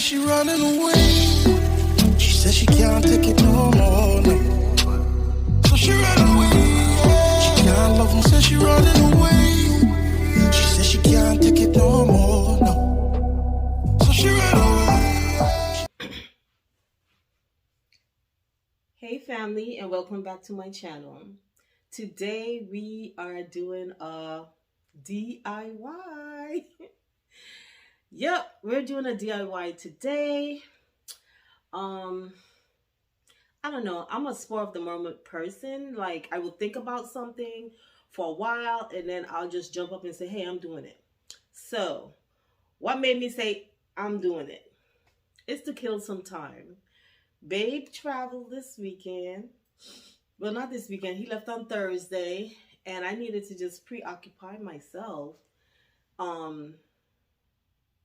she running away. She said she can't take it no more, no. So she ran away. She can't love him, said she running away. She said she can't take it no more, no. So she ran away. Hey family, and welcome back to my channel. Today we are doing a DIY. Yep, we're doing a DIY today. I don't know, I'm a spur of the moment person. Like, I will think about something for a while and then I'll just jump up and say, hey, I'm doing it. So what made me say I'm doing it? It's to kill some time. Babe traveled this weekend. Well, not this weekend. He left on Thursday, and I needed to just preoccupy myself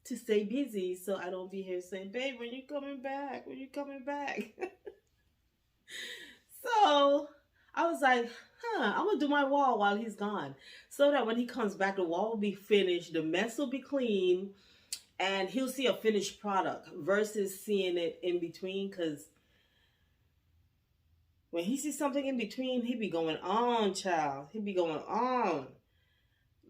to stay busy so I don't be here saying, babe, when you coming back? When you coming back? So I was like, I'm going to do my wall while he's gone so that when he comes back, the wall will be finished, the mess will be clean, and he'll see a finished product versus seeing it in between. Because when he sees something in between, he be going on, child. He be going on.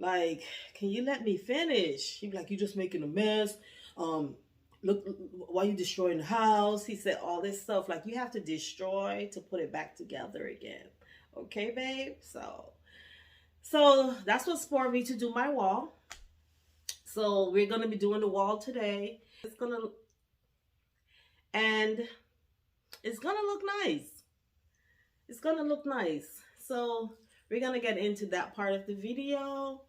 Like, can you let me finish? He be like, you just making a mess. Look, why you destroying the house? He said all this stuff. Like, you have to destroy to put it back together again. Okay, babe? So that's what spurred me to do my wall. So we're going to be doing the wall today. It's going to look nice. It's going to look nice. So we're going to get into that part of the video.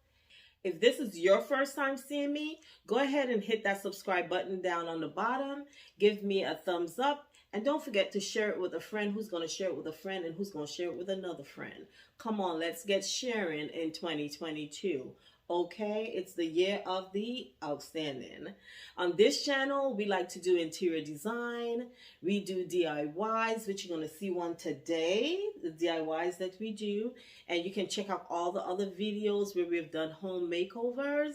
If this is your first time seeing me, go ahead and hit that subscribe button down on the bottom. Give me a thumbs up. And don't forget to share it with a friend who's going to share it with a friend and who's going to share it with another friend. Come on, let's get sharing in 2022. Okay, it's the year of the outstanding. On this channel, we like to do interior design. We do DIYs, which you're going to see one today, the DIYs that we do. And you can check out all the other videos where we've done home makeovers.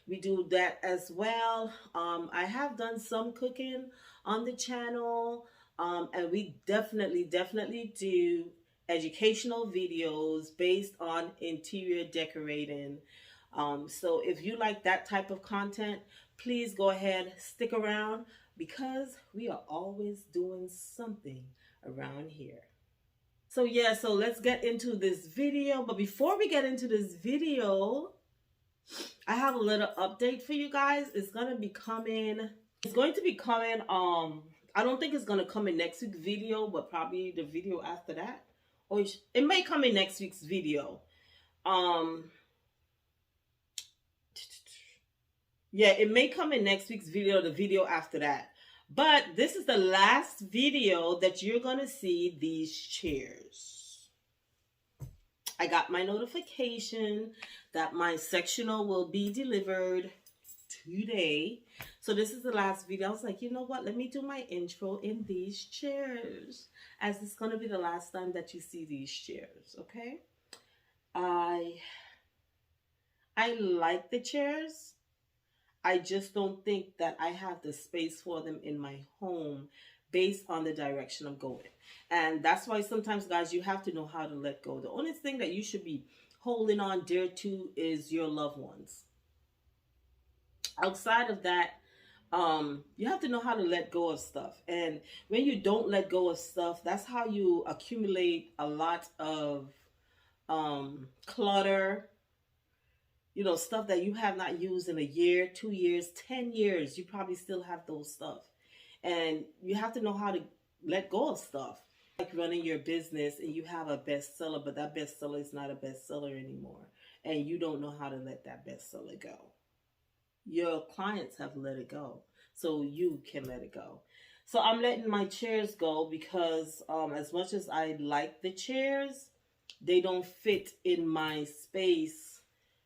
We do that as well. I have done some cooking on the channel. And we definitely do educational videos based on interior decorating. So if you like that type of content, please go ahead, stick around, because we are always doing something around here. So yeah, so let's get into this video. But before we get into this video, I have a little update for you guys. It's going to be coming. I don't think it's going to come in next week's video, but probably the video after that. Or it may come in next week's video. Yeah, it may come in next week's video, the video after that. But this is the last video that you're going to see these chairs. I got my notification that my sectional will be delivered today. So this is the last video. I was like, you know what? Let me do my intro in these chairs, as it's going to be the last time that you see these chairs, okay? I like the chairs. I just don't think that I have the space for them in my home based on the direction I'm going. And that's why sometimes, guys, you have to know how to let go. The only thing that you should be holding on dear to is your loved ones. Outside of that, you have to know how to let go of stuff. And when you don't let go of stuff, that's how you accumulate a lot of clutter. You know, stuff that you have not used in a year, 2 years, 10 years, you probably still have those stuff. And you have to know how to let go of stuff. Like running your business and you have a bestseller, but that bestseller is not a bestseller anymore. And you don't know how to let that bestseller go. Your clients have let it go, so you can let it go. So I'm letting my chairs go because as much as I like the chairs, they don't fit in my space.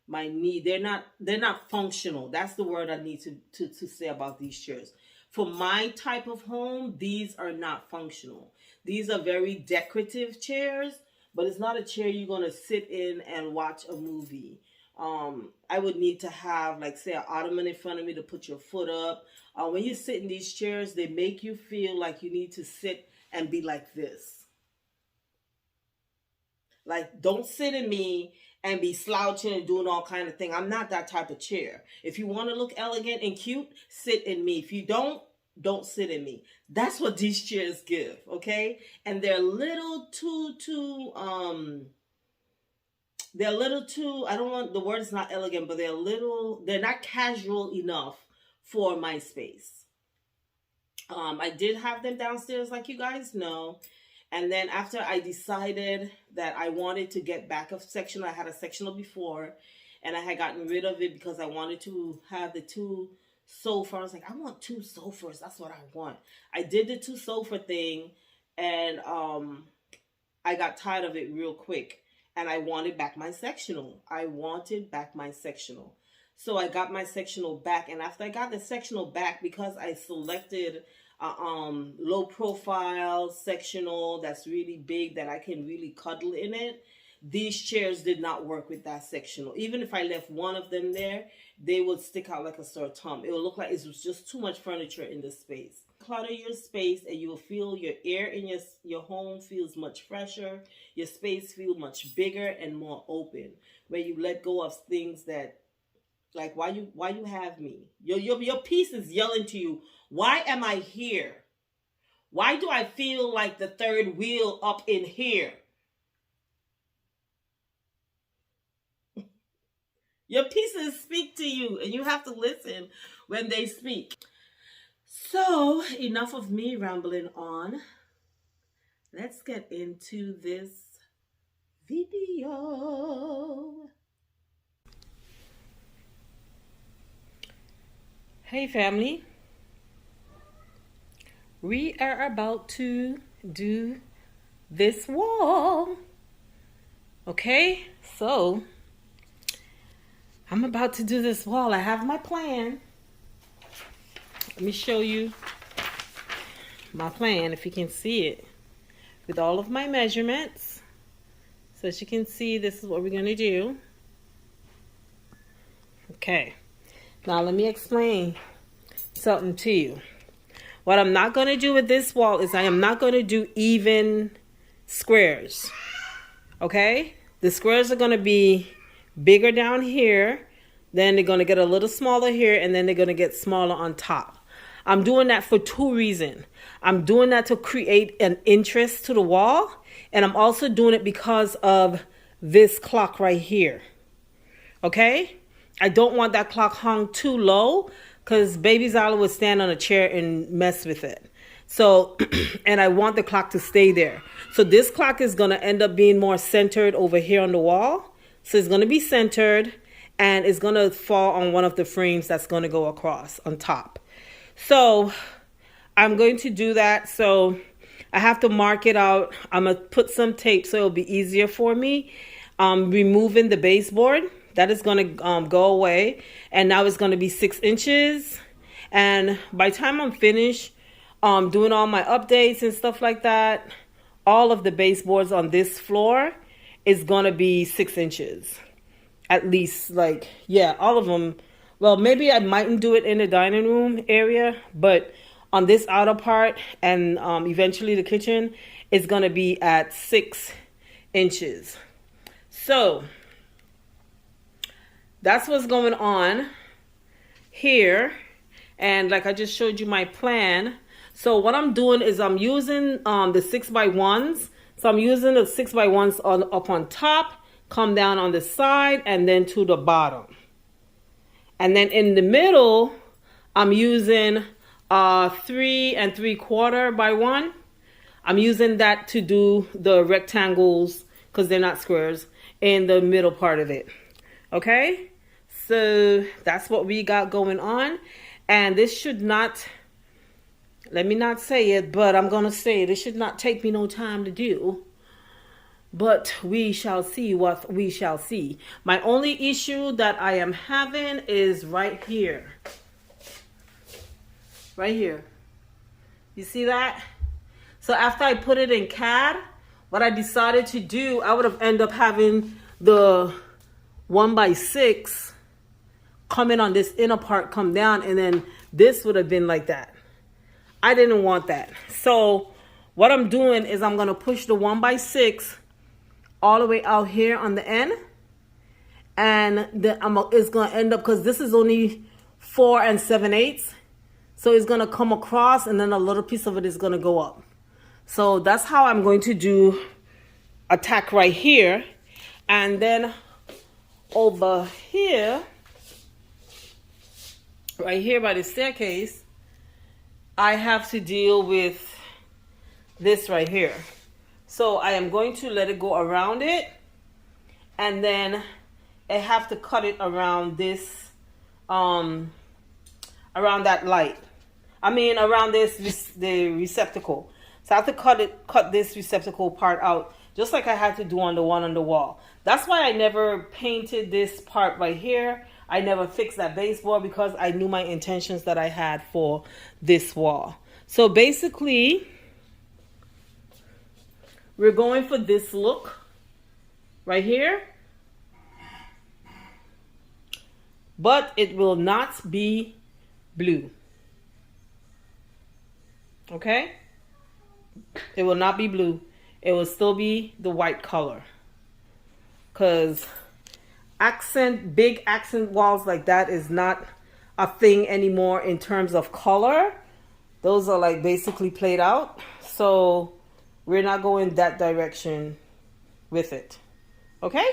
My need, they're not functional. That's the word I need to say about these chairs. For my type of home, these are not functional. These are very decorative chairs, but it's not a chair you're going to sit in and watch a movie. I would need to have, like, say, an ottoman in front of me to put your foot up. When you sit in these chairs, they make you feel like you need to sit and be like this. Like, don't sit in me and be slouching and doing all kind of thing. I'm not that type of chair. If you want to look elegant and cute, sit in me. If you don't sit in me. That's what these chairs give, okay? And they're a little too, I don't want, the word is not elegant, but they're not casual enough for my space. I did have them downstairs, like you guys know. And then after I decided that I wanted to get back a sectional, I had a sectional before, and I had gotten rid of it because I wanted to have the 2 sofa. I was like, I want 2 sofas. That's what I want. I did the 2 sofa thing, and I got tired of it real quick, and I wanted back my sectional. So I got my sectional back, and after I got the sectional back, because I selected low profile sectional that's really big that I can really cuddle in it, these chairs did not work with that sectional. Even if I left one of them there, they would stick out like a sore thumb. It would look like it was just too much furniture in the space. Clutter your space, and you will feel your air in your home feels much fresher. Your space feels much bigger and more open, where you let go of things that, like, why you have me? Your piece is yelling to you, why am I here? Why do I feel like the third wheel up in here? Your pieces speak to you, and you have to listen when they speak. So, enough of me rambling on. Let's get into this video. Hey family, we are about to do this wall. Okay, so I'm about to do this wall. I have my plan. Let me show you my plan, if you can see it, with all of my measurements. So as you can see, this is what we're going to do. Okay, now let me explain something to you. What I'm not going to do with this wall is I am not going to do even squares. Okay, the squares are going to be bigger down here, then they're going to get a little smaller here, and then they're going to get smaller on top. I'm doing that for 2 reasons. I'm doing that to create an interest to the wall, and I'm also doing it because of this clock right here. Okay, I don't want that clock hung too low, because baby Zala would stand on a chair and mess with it. So, and I want the clock to stay there. So this clock is going to end up being more centered over here on the wall. So it's going to be centered, and it's going to fall on one of the frames that's going to go across on top. So I'm going to do that. So I have to mark it out. I'm going to put some tape so it'll be easier for me. Removing the baseboard. That is going to go away. And now it's going to be 6 inches. And by the time I'm finished doing all my updates and stuff like that, all of the baseboards on this floor is going to be 6 inches. At least, like, yeah, all of them. Well, maybe I mightn't do it in the dining room area, but on this outer part and eventually the kitchen is going to be at 6 inches. So that's what's going on here. And like I just showed you my plan. So what I'm doing is I'm using the 6x1s. So I'm using the 6x1s up on top, come down on the side, and then to the bottom. And then in the middle, I'm using 3 3/4 by 1. I'm using that to do the rectangles, because they're not squares, in the middle part of it. Okay, so that's what we got going on. And this should not, let me not say it, but I'm going to say it. It should not take me no time to do. But we shall see what we shall see. My only issue that I am having is right here. Right here. You see that? So after I put it in CAD, what I decided to do, I would have ended up having the 1x6 coming on this inner part, come down, and then this would have been like that. I didn't want that. So what I'm doing is I'm going to push the 1x6 all the way out here on the end. And then it's going to end up, because this is only 4 7/8. So it's going to come across, and then a little piece of it is going to go up. So that's how I'm going to do a tack right here. And then over here, right here by the staircase, I have to deal with this right here. So I am going to let it go around it, and then I have to cut it around this, around that light. I mean, around this, the receptacle. So I have to cut this receptacle part out, just like I had to do on the one on the wall. That's why I never painted this part right here. I never fixed that baseboard, because I knew my intentions that I had for this wall. So basically, we're going for this look right here. But it will not be blue. Okay? It will not be blue. It will still be the white color. Because big accent walls like that is not a thing anymore in terms of color. Those are like basically played out. So we're not going that direction with it. Okay?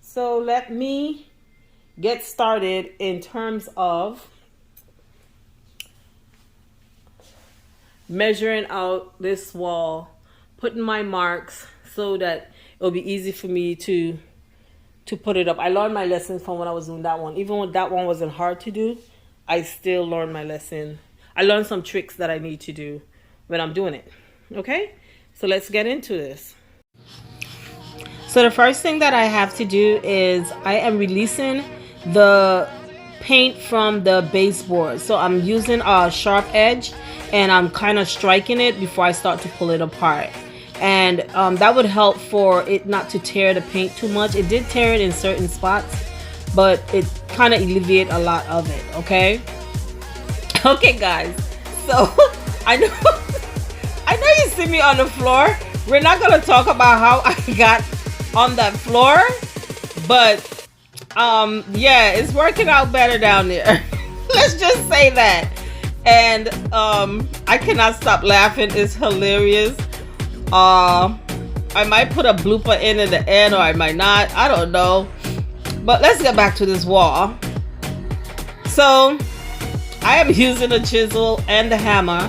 So let me get started in terms of measuring out this wall, putting my marks so that it'll be easy for me to put it up. I learned my lesson from when I was doing that one. Even when that one wasn't hard to do, I still learned my lesson. I learned some tricks that I need to do when I'm doing it. Okay? So let's get into this. So the first thing that I have to do is I am releasing the paint from the baseboard. So I'm using a sharp edge, and I'm kind of striking it before I start to pull it apart. And that would help for it not to tear the paint too much. It did tear it in certain spots, but it kind of alleviated a lot of it. Okay? Okay, guys. So I know you see me on the floor. We're not going to talk about how I got on that floor, but yeah, it's working out better down there. Let's just say that. And I cannot stop laughing. It's hilarious. I might put a blooper in at the end, or I might not. I don't know. But let's get back to this wall. So I am using a chisel and the hammer.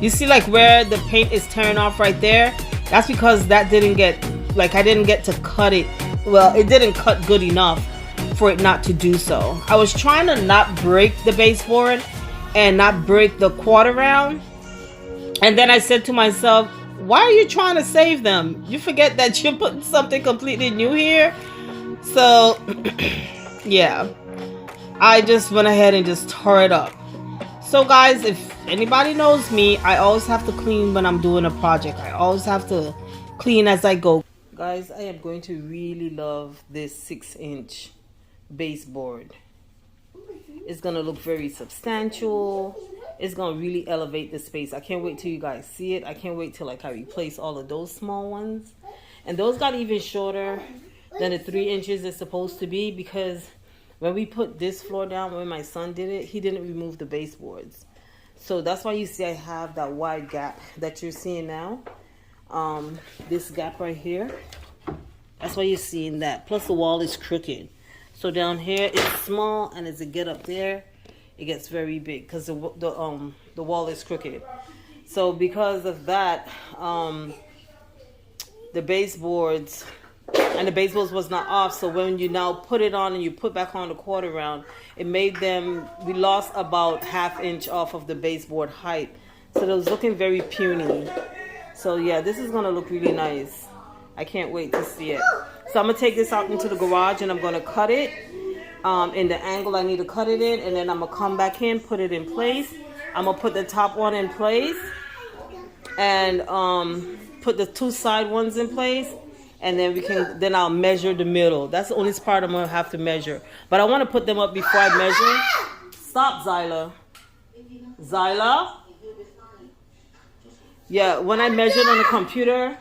You see, like where the paint is tearing off right there? That's because that didn't get, like, I didn't get to cut it. Well, it didn't cut good enough for it not to do so. I was trying to not break the baseboard and not break the quarter round. And then I said to myself, why are you trying to save them? You forget that you're putting something completely new here. So, yeah. I just went ahead and just tore it up. So guys, if anybody knows me, I always have to clean when I'm doing a project. I always have to clean as I go. Guys, I am going to really love this 6-inch baseboard. It's going to look very substantial. It's going to really elevate the space. I can't wait till you guys see it. I can't wait till like I replace all of those small ones. And those got even shorter than the 3 inches it's supposed to be, because when we put this floor down, when my son did it, he didn't remove the baseboards. So that's why you see I have that wide gap that you're seeing now. This gap right here. That's why you're seeing that. Plus the wall is crooked. So down here it's small, and as it get up there, it gets very big because the wall is crooked. So because of that, the baseboards was not off. So when you now put it on and you put back on the quarter round, it made them, we lost about 1/2 inch off of the baseboard height. So it was looking very puny. So yeah, this is gonna look really nice. I can't wait to see it. So I'm gonna take this out into the garage, and I'm gonna cut it in the angle I need to cut it in, and then I'm gonna come back in, put it in place. I'm gonna put the top one in place, and put the 2 side ones in place. and then then I'll measure the middle. That's the only part I'm gonna have to measure. But I want to put them up before I measure. Stop, Zyla. Zyla. Yeah, when I measured on the computer,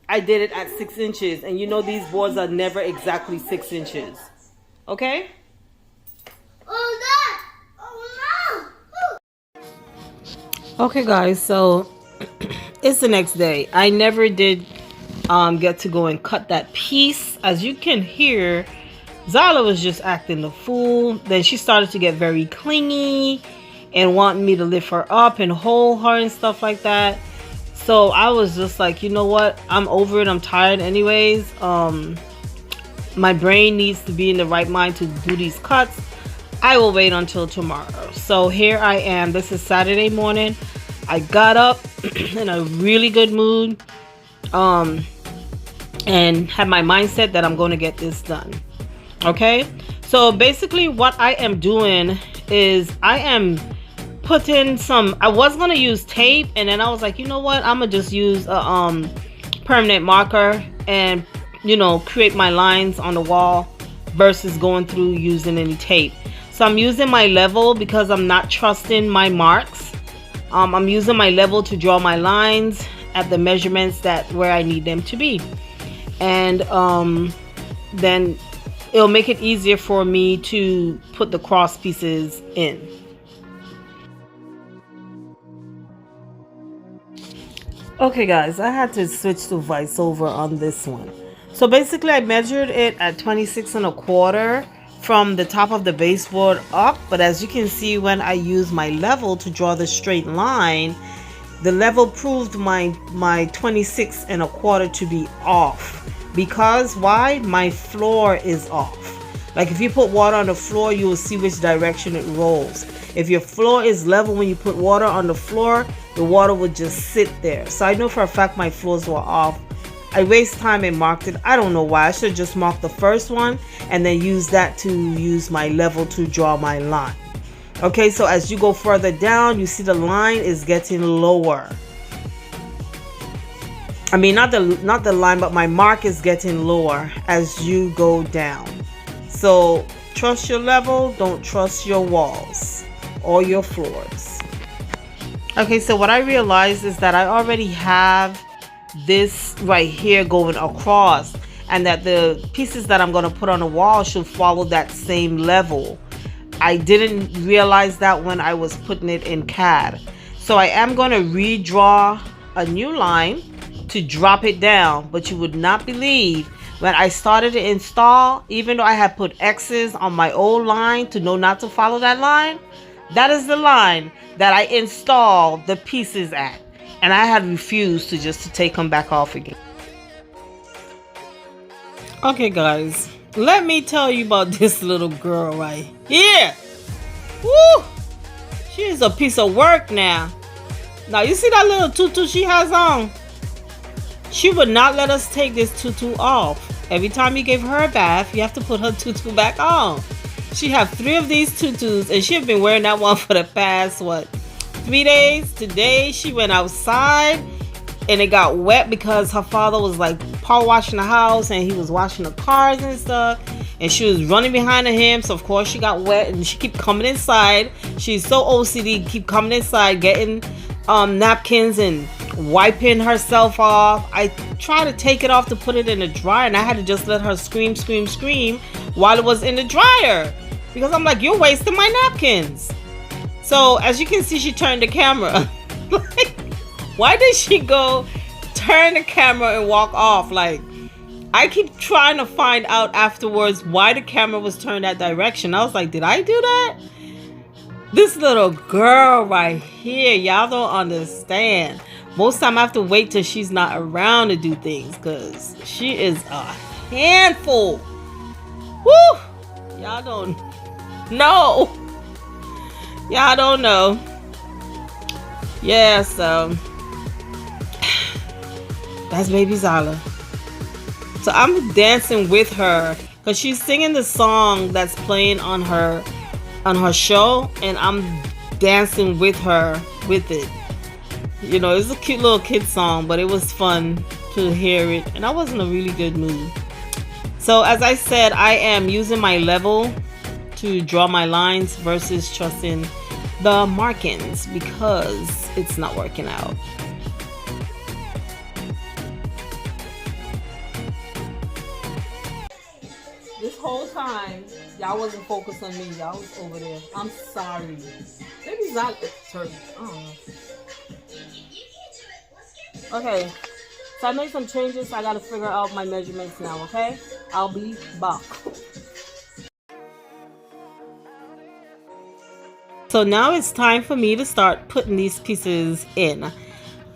I did it at 6 inches, and you know these boards are never exactly 6 inches. Okay? Okay, guys, so it's the next day. I never did get to go and cut that piece. As you can hear, Zyla was just acting the fool. Then she started to get very clingy and wanting me to lift her up and hold her and stuff like that. So I was just like, you know what? I'm over it. I'm tired anyways. My brain needs to be in the right mind to do these cuts. I will wait until tomorrow. So here I am. This is Saturday morning. I got up in a really good mood and had my mindset that I'm going to get this done. Okay, so basically what I am doing is I am putting some, I was going to use tape, and then I was like, you know what, I'm going to just use a permanent marker and, you know, create my lines on the wall versus going through using any tape. So I'm using my level because I'm not trusting my marks. I'm using my level to draw my lines at the measurements that where I need them to be, and then it'll make it easier for me to put the cross pieces in. Okay guys, I had to switch to voiceover on this one. So basically I measured it at 26 1/4 from the top of the baseboard up, but as you can see, when I use my level to draw the straight line, the level proved my 26 1/4 to be off. Because why? My floor is off. Like if you put water on the floor, you will see which direction it rolls. If your floor is level, when you put water on the floor, the water would just sit there. So I know for a fact my floors were off. I waste time and marked it. I don't know why. I should have just marked the first one and then use that to use my level to draw my line. Okay, so as you go further down, you see the line is getting lower. I mean, not the line, but my mark is getting lower as you go down. So trust your level, don't trust your walls or your floors. Okay, so what I realized is that I already have this right here going across, and that the pieces that I'm going to put on the wall should follow that same level. I didn't realize that when I was putting it in CAD. So I am going to redraw a new line to drop it down, but you would not believe when I started to install, even though I had put X's on my old line to know not to follow that line, that is the line that I installed the pieces at. And I had refused to take them back off again. Okay guys, let me tell you about this little girl right here. Woo! She is a piece of work now. Now you see that little tutu she has on? She would not let us take this tutu off. Every time you gave her a bath, you have to put her tutu back on. She have 3 of these tutus, and she have been wearing that one for the past, what, 3 days. Today she went outside and it got wet because her father was like power washing the house and he was washing the cars and stuff, and she was running behind him, so of course she got wet and she keep coming inside. She's so OCD, keep coming inside getting napkins and wiping herself off. I tried to take it off to put it in the dryer, and I had to just let her scream while it was in the dryer, because I'm like, you're wasting my napkins. So as you can see, she turned the camera. Like, why did she go turn the camera and walk off? Like, I keep trying to find out afterwards why the camera was turned that direction. I was like, did I do that? This little girl right here, y'all don't understand. Most time I have to wait till she's not around to do things, because she is a handful. Woo! Y'all don't know. Y'all don't know. Yeah, so that's baby Zyla. So I'm dancing with her because she's singing the song that's playing on her show, and I'm dancing with her with it. You know, it's a cute little kid song, but it was fun to hear it, and I was in a really good mood. So as I said, I am using my level to draw my lines versus trusting the markings because it's not working out. This whole time, y'all wasn't focused on me. Y'all was over there. I'm sorry. Maybe it's not turkey. I don't know. Okay. So I made some changes. So I got to figure out my measurements now, okay? I'll be back. So now it's time for me to start putting these pieces in.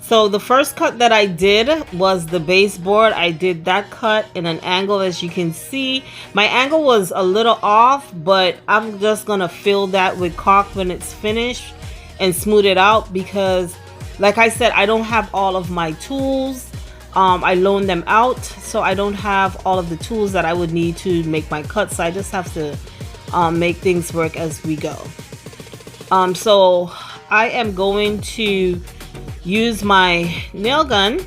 So the first cut that I did was the baseboard. I did that cut in an angle, as you can see. My angle was a little off, but I'm just gonna fill that with caulk when it's finished and smooth it out because, like I said, I don't have all of my tools. I loaned them out, so I don't have all of the tools that I would need to make my cuts. So I just have to make things work as we go. So I am going to use my nail gun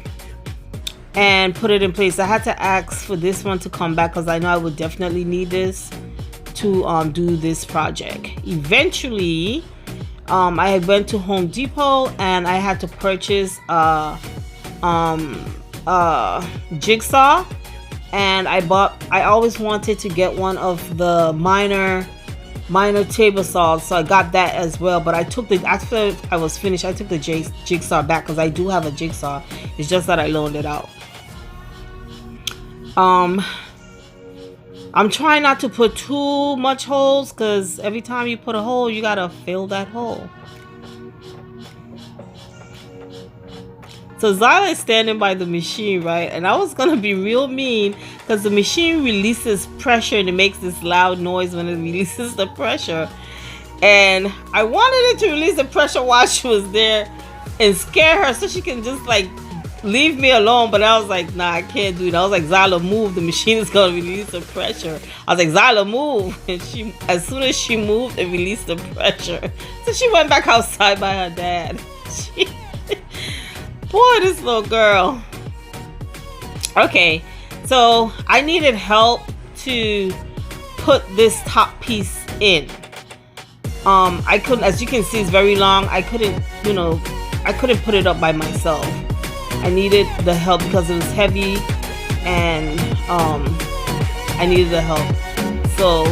and put it in place. I had to ask for this one to come back because I know I would definitely need this to do this project. Eventually, I went to Home Depot and I had to purchase a jigsaw, and I always wanted to get one of the minor table saws, so I got that as well. But after I was finished, I took the jigsaw back because I do have a jigsaw. It's just that I loaned it out. I'm trying not to put too much holes because every time you put a hole, you gotta fill that hole. So Zyla is standing by the machine, right? And I was gonna be real mean because the machine releases pressure and it makes this loud noise when it releases the pressure. And I wanted it to release the pressure while she was there and scare her so she can just like leave me alone. But I was like, nah, I can't do it. I was like, Zyla, move. The machine is gonna release the pressure. I was like, Zyla, move. And as soon as she moved, it released the pressure. So she went back outside by her dad. Boy, this little girl. Okay, so I needed help to put this top piece in. I couldn't, as you can see, it's very long. I couldn't put it up by myself. I needed the help because it was heavy, and I needed the help. So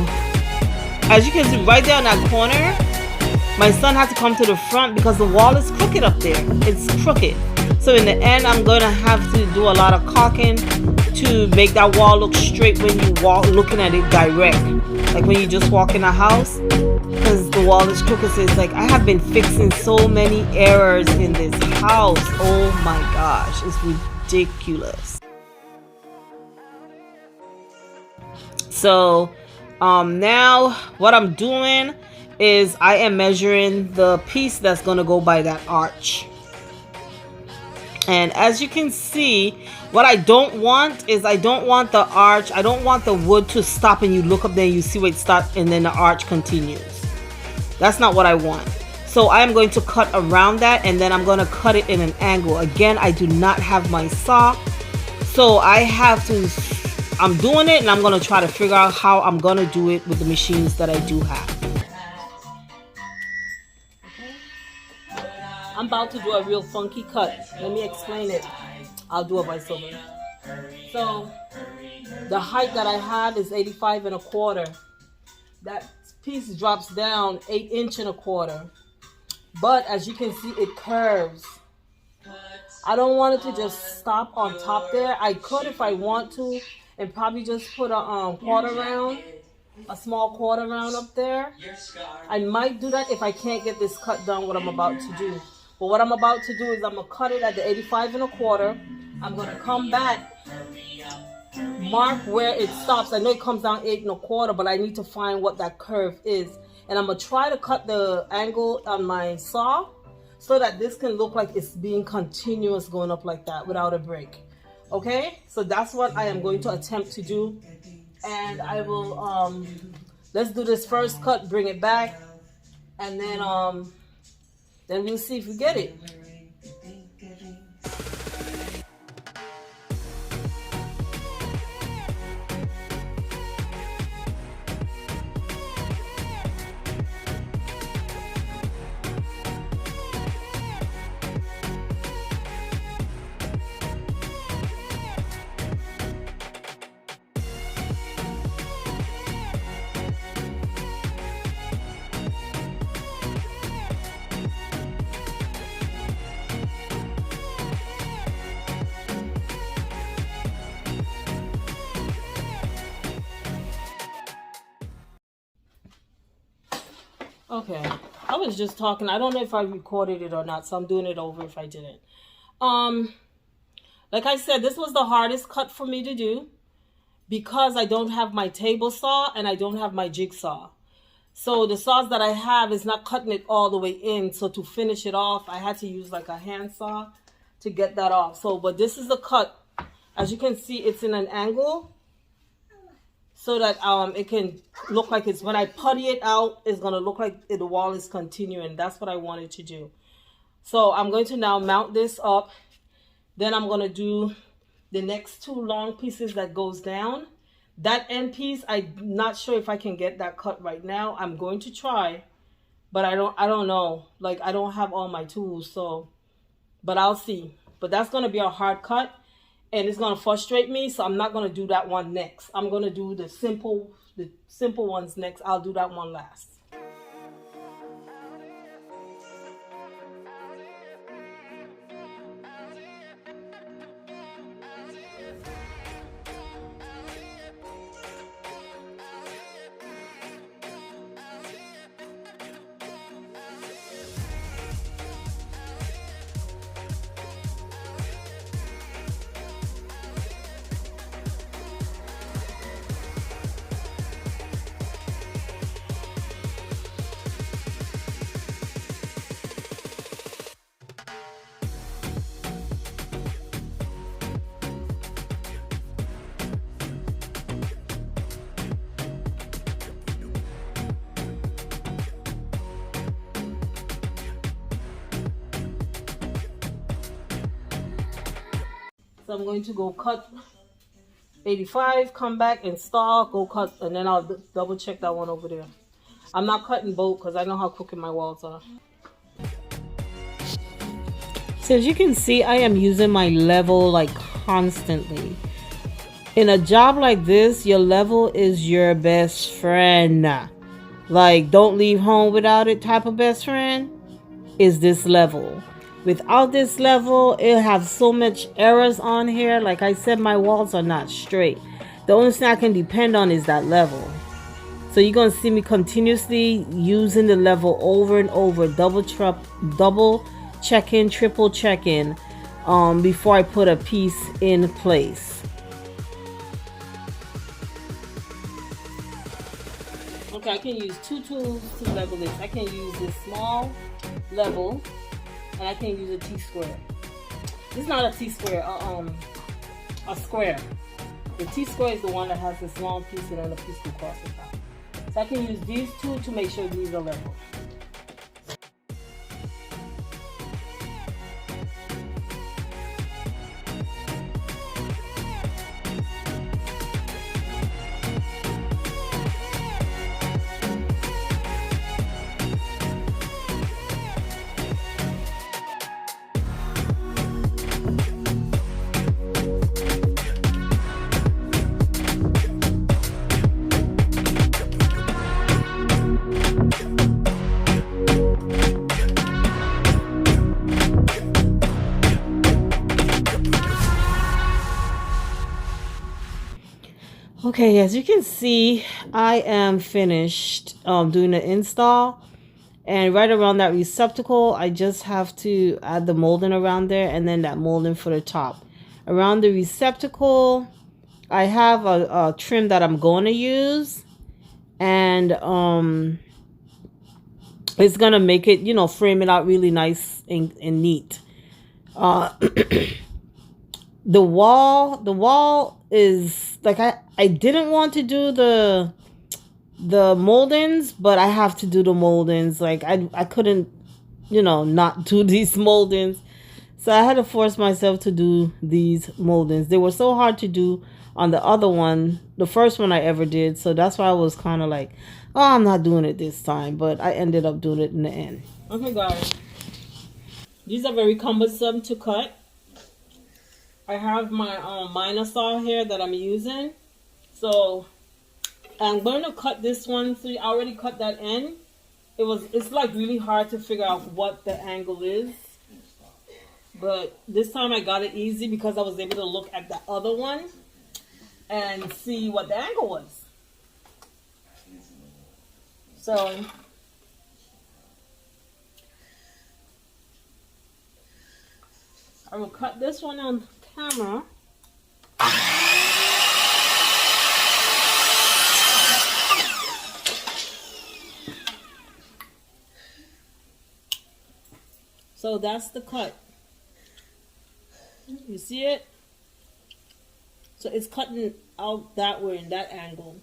as you can see right there in that corner, my son had to come to the front because the wall is crooked up there. It's crooked. So in the end, I'm going to have to do a lot of caulking to make that wall look straight when you walk, looking at it direct. Like when you just walk in a house, because the wall is crooked. So it's like I have been fixing so many errors in this house. Oh my gosh, it's ridiculous. So now what I'm doing is I am measuring the piece that's going to go by that arch. And as you can see, what I don't want is I don't want the arch, I don't want the wood to stop and you look up there and you see where it stops and then the arch continues. That's not what I want. So I am going to cut around that, and then I'm going to cut it in an angle. Again, I do not have my saw, so I'm doing it, and I'm going to try to figure out how I'm going to do it with the machines that I do have. I'm about to do a real funky cut. Let me explain it. I'll do a voiceover. So the height that I have is 85 1/4. That piece drops down 1 1/4 inches. But as you can see, it curves. I don't want it to just stop on top there. I could if I want to, and probably just put a quarter round, a small quarter round up there. I might do that if I can't get this cut done, what I'm about to do. But what I'm about to do is I'm going to cut it at the 85 1/4. I'm going to come back, mark where it stops. I know it comes down 8 1/4, but I need to find what that curve is. And I'm going to try to cut the angle on my saw so that this can look like it's being continuous going up like that without a break. Okay? So that's what I am going to attempt to do. And I will, let's do this first cut, bring it back, and then we'll see if we get it. Okay, I was just talking. I don't know if I recorded it or not, so I'm doing it over if I didn't. Like I said, this was the hardest cut for me to do because I don't have my table saw and I don't have my jigsaw. So the saws that I have is not cutting it all the way in. So to finish it off, I had to use like a hand saw to get that off. So, but this is the cut. As you can see, it's in an angle so that it can look like it's, when I putty it out, it's going to look like the wall is continuing. That's what I wanted to do. So I'm going to now mount this up. Then I'm going to do the next two long pieces that goes down. That end piece, I'm not sure if I can get that cut right now. I'm going to try, but I don't know. Like, I don't have all my tools, so, but I'll see. But that's going to be a hard cut, and it's going to frustrate me, so I'm not going to do that one next. I'm going to do the simple ones next. I'll do that one last. So I'm going to go cut 85, come back, install, go cut, and then I'll double check that one over there. I'm not cutting both because I know how crooked my walls are. So as you can see, I am using my level like constantly. In a job like this, your level is your best friend. Like, don't leave home without it type of best friend is this level. Without this level, it'll have so much errors on here. Like I said, my walls are not straight. The only thing I can depend on is that level. So you're going to see me continuously using the level over and over, double checking, triple checking before I put a piece in place. Okay, I can use two tools to level this. I can use this small level, and I can use a T-square. This is not a T-square, a square. The T-square is the one that has this long piece and then a piece to cross it out. So I can use these two to make sure these are level. Okay, as you can see, I am finished doing the install, and right around that receptacle, I just have to add the molding around there, and then that molding for the top. Around the receptacle, I have a trim that I'm going to use, and it's gonna make it, you know, frame it out really nice and neat. The wall is like, I didn't want to do the moldings, but I have to do the moldings. Like I couldn't, you know, not do these moldings. So I had to force myself to do these moldings. They were so hard to do on the other one, the first one I ever did. So that's why I was kind of like, oh, I'm not doing it this time. But I ended up doing it in the end. Okay, guys. These are very cumbersome to cut. I have my minor saw here that I'm using. So I'm going to cut this one. So I already cut that end. It's like really hard to figure out what the angle is. But this time I got it easy because I was able to look at the other one and see what the angle was. So I will cut this one on camera. So that's the cut. You see it? So it's cutting out that way in that angle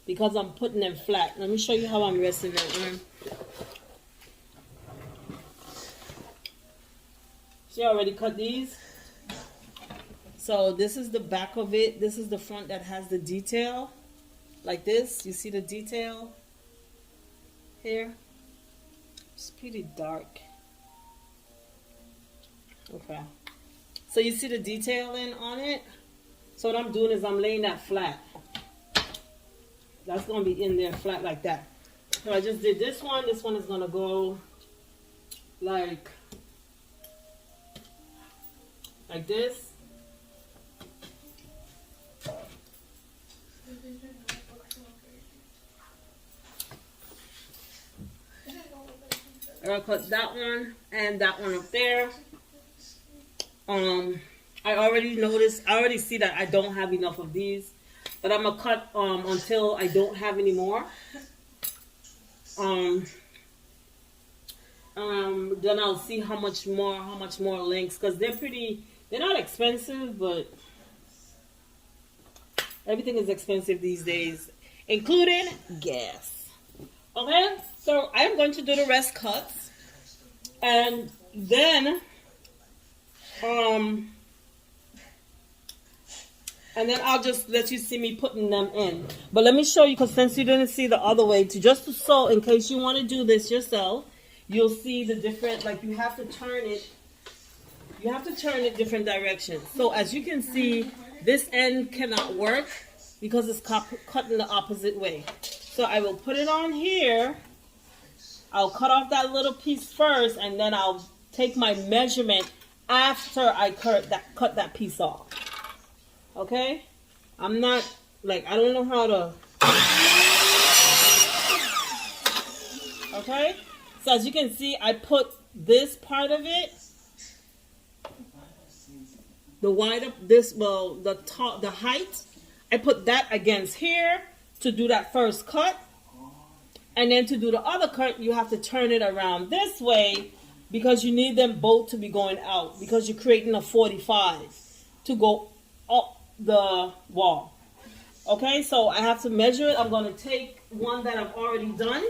because I'm putting them flat. Let me show you how I'm resting that. See, I already cut these. So this is the back of it. This is the front that has the detail. Like this. You see the detail here? It's pretty dark. Okay. So you see the detailing on it? So what I'm doing is I'm laying that flat. That's going to be in there flat like that. So I just did this one. This one is going to go like this. I'll cut that one and that one up there. I already see that I don't have enough of these, but I'm gonna cut until I don't have any more. Then I'll see how much more links, because they're not expensive, but everything is expensive these days, including gas. Okay, so I'm going to do the rest cuts, and then I'll just let you see me putting them in. But let me show you, because since you didn't see the other way, just to sew, in case you want to do this yourself, you'll see the different, like you have to turn it different directions. So as you can see, this end cannot work because it's cut in the opposite way. So I will put it on here. I'll cut off that little piece first, and then I'll take my measurement after I cut that piece off. Okay? I'm not, like, I don't know how to. Okay? So as you can see, I put this part of it, the height, I put that against here to do that first cut. And then to do the other cut, you have to turn it around this way, because you need them both to be going out, because you're creating a 45 to go up the wall. Okay, so I have to measure it. I'm going to take one that I've already done.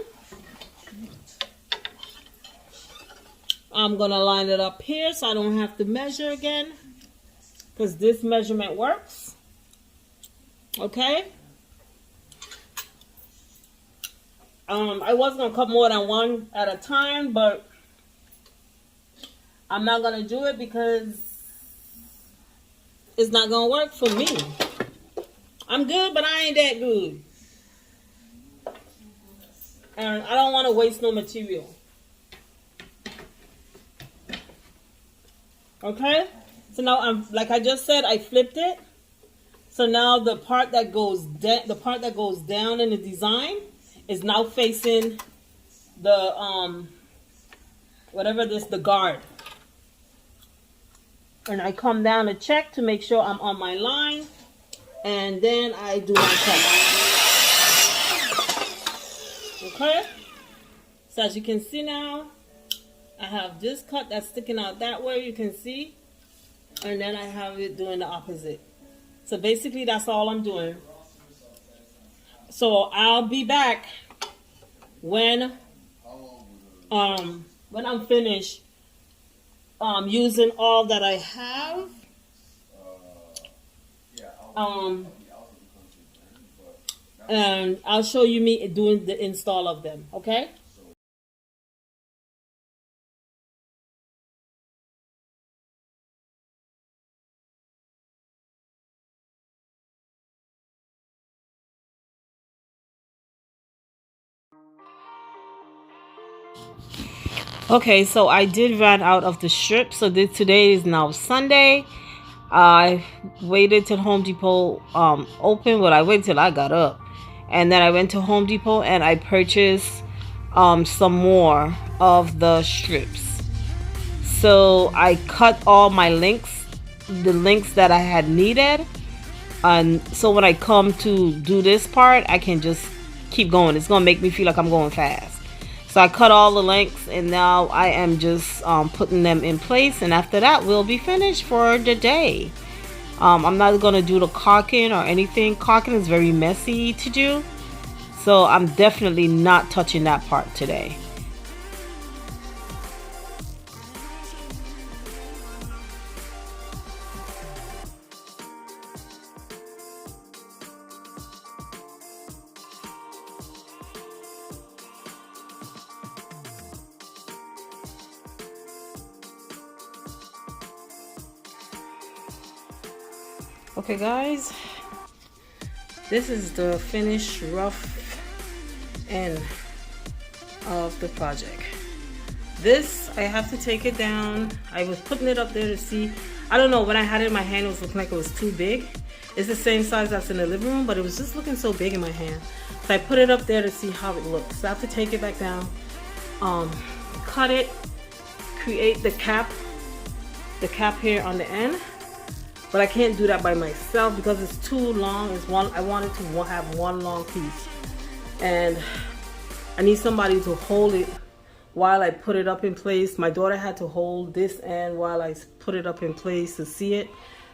I'm going to line it up here so I don't have to measure again, because this measurement works. Okay. I was going to cut more than one at a time, but I'm not going to do it because it's not going to work for me. I'm good, but I ain't that good. And I don't want to waste no material. Okay? So now, like I just said, I flipped it. So now the part that goes down in the design is now facing the the guard. And I come down to check to make sure I'm on my line, and then I do my cut. Okay? So as you can see now, I have this cut that's sticking out that way, you can see, and then I have it doing the opposite. So basically that's all I'm doing. So I'll be back when I'm finished using all that I have. And I'll show you me doing the install of them, okay? Okay, so I did run out of the strip. So today is now Sunday. I waited till Home Depot opened, but I waited till I got up, and then I went to Home Depot and I purchased some more of the strips. So I cut all my links, the links that I had needed, and so when I come to do this part, I can just keep going. It's gonna make me feel like I'm going fast. So I cut all the links, and now I am just putting them in place, and after that we'll be finished for the day. I'm not gonna do the caulking or anything. Caulking is very messy to do, so I'm definitely not touching that part today. Okay guys, this is the finished rough end of the project. This, I have to take it down. I was putting it up there to see. I don't know, when I had it in my hand, it was looking like it was too big. It's the same size that's in the living room, but it was just looking so big in my hand. So I put it up there to see how it looks. So I have to take it back down, cut it, create the cap here on the end. But I can't do that by myself because it's too long. I wanted to have one long piece, and I need somebody to hold it while I put it up in place. My daughter had to hold this end while I put it up in place to see it.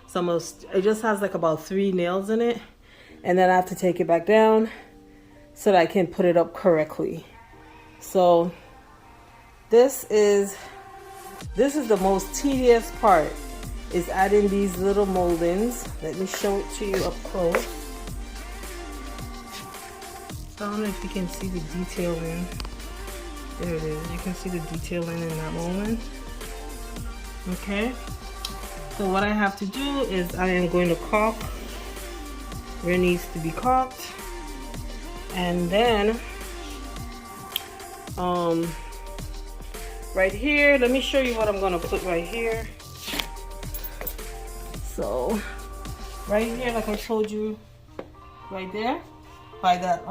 It just has like about 3 nails in it, and then I have to take it back down so that I can put it up correctly. So this is the most tedious part, is adding these little moldings. Let me show it to you up close. So I don't know if you can see the detailing. There it is. You can see the detailing in that molding. Okay. So what I have to do is I am going to caulk where it needs to be caulked, and then right here, let me show you what I'm going to put right here. So right here, like I told you, right there by that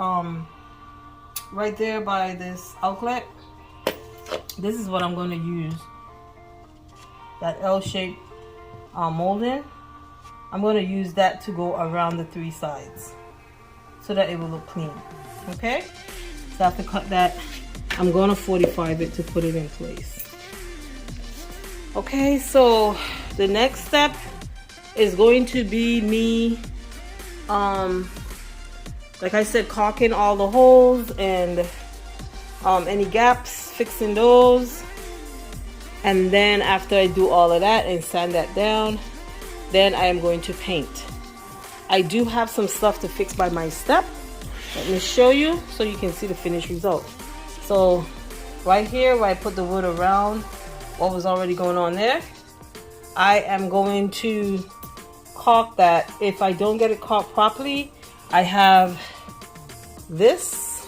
right there by this outlet, this is what I'm going to use, that L-shaped molding. I'm going to use that to go around the 3 sides so that it will look clean. Okay, so I have to cut that. I'm going to 45 it to put it in place. Okay, so the next step is going to be me, like I said, caulking all the holes and any gaps, fixing those. And then after I do all of that and sand that down, then I am going to paint. I do have some stuff to fix by my step. Let me show you so you can see the finished result. So right here where I put the wood around what was already going on there, I am going to caulk that. If I don't get it caulked properly, I have this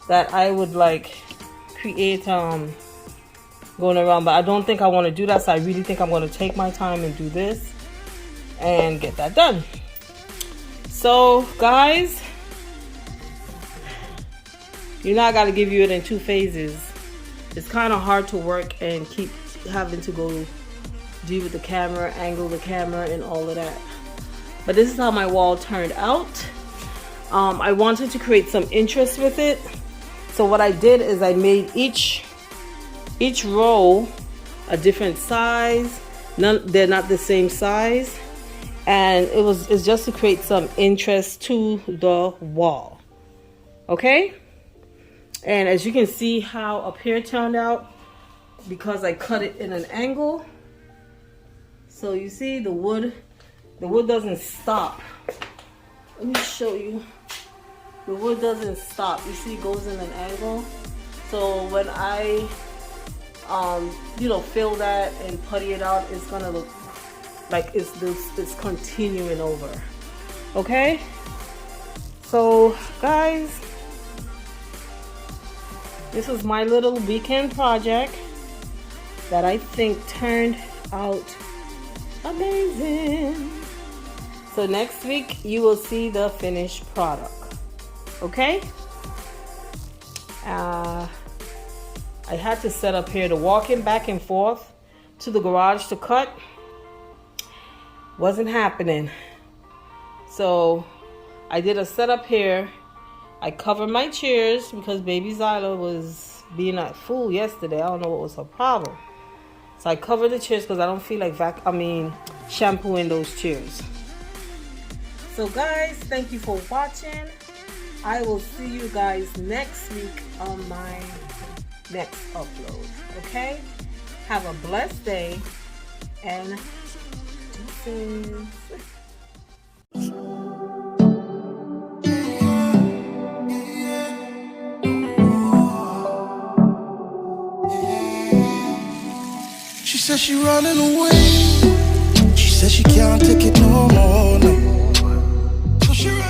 that I would like create going around, but I don't think I want to do that, so I really think I'm going to take my time and do this and get that done. So guys, you know I got to give you it in 2 phases. It's kind of hard to work and keep having to go deal with the camera, angle the camera, and all of that. But this is how my wall turned out. I wanted to create some interest with it, so what I did is I made each row a different size. They're not the same size, and it's just to create some interest to the wall. Okay, and as you can see how up here turned out, because I cut it in an angle. So you see the wood doesn't stop. Let me show you. The wood doesn't stop. You see it goes in an angle. So when I fill that and putty it out, it's gonna look like it's continuing over. Okay, so guys, this was my little weekend project that I think turned out amazing. So next week you will see the finished product. Okay, I I had to set up here. The walking back and forth to the garage to cut wasn't happening. So I did a setup here. I covered my chairs because baby Zyla was being a fool yesterday. I don't know what was her problem. So I covered the chairs because I don't feel like shampooing those chairs. So guys, thank you for watching. I will see you guys next week on my next upload. Okay? Have a blessed day and deuces. She says she running away. She says she can't take it no more. No.